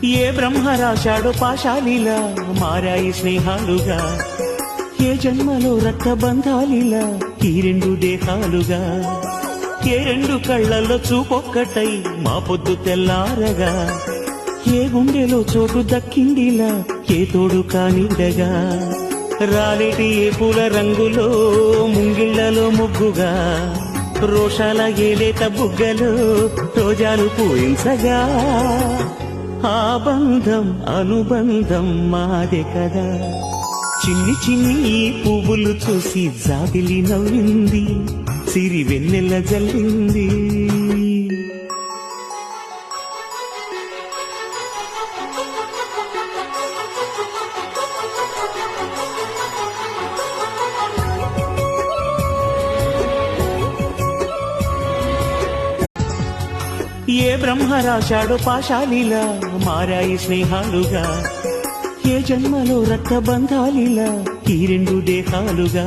ఏ బ్రహ్మ రాశాడో పాశాలిలా మారాయి స్నేహాలుగా, ఏ జన్మలో రక్తబంధాలిలా ఈ రెండు దేహాలుగా, ఏ రెండు కళ్ళల్లో చూపొక్కటై మా పొద్దు తెల్లారగా, ఏ గుండెలో చోటు దక్కిందిలా ఏ తోడు కానిడగా, రాలేటి ఏ పూల రంగులో ముంగిళ్లలో ముగ్గుగా, రోషాల ఏలేత బుగ్గలో రోజాలు పూయించగా, ఆ బంధం అనుబంధం మాదే కదా. చిన్ని చిన్ని ఈ పువ్వులు చూసి జాబిలి నవ్వింది, సిరి వెన్నెల జల్లింది. ఏ బ్రహ్మ రాశాడో పాశాలిలా మారాయి స్నేహాలుగా, ఏ జన్మలో రక్తబంధాలిలా ఈ రెండు దేహాలుగా,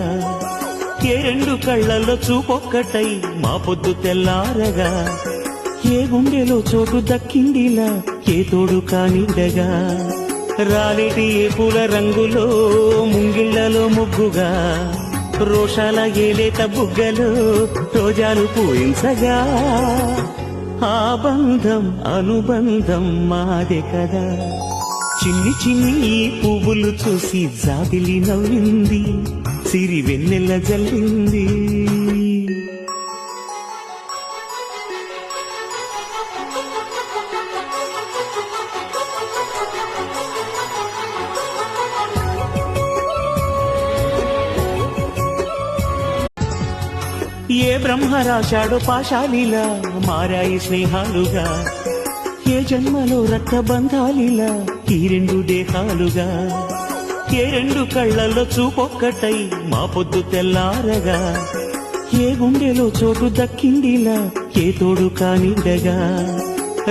ఏ రెండు కళ్ళల్లో చూపొక్కటై మా పొద్దు తెల్లారగా, ఏ గుండెలో చోటు దక్కిందిలా ఏ తోడు కానిడగా, రాలేటి ఏ పూల రంగులో ముంగిళ్లలో ముగ్గుగా, రోషాల ఏలేత బుగ్గలో రోజాలు పూయించగా, ఆ బంధం అనుబంధం మాదే కదా. చిన్ని చిన్ని ఈ పువ్వులు చూసి జాబిలి నవ్వింది, సిరి వెన్నెల జల్లింది. ఏ బ్రహ్మ రాశాడో పాశాలిలా మారాయి స్నేహాలుగా, ఏ జన్మలో రక్తబంధాలిలా ఈ రెండు దేహాలుగా, ఏ రెండు కళ్ళల్లో చూపొక్కటై మా పొద్దు తెల్లారగా, ఏ గుండెలో చోటు దక్కిందిలా ఏ తోడు కానిడగా,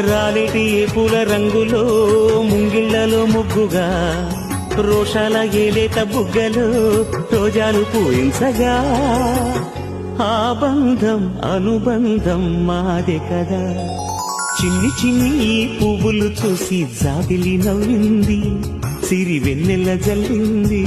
రాలేటి ఏ పూల రంగులో ముంగిళ్లలో ముగ్గుగా, రోషాల ఏలేత బుగ్గలో రోజాలు పూయించగా, ఆ బంధం అనుబంధం మాదే కదా. చిన్ని చిన్ని ఈ పువ్వులు చూసి జాబిలి నవ్వింది, సిరి వెన్నెల జల్లింది.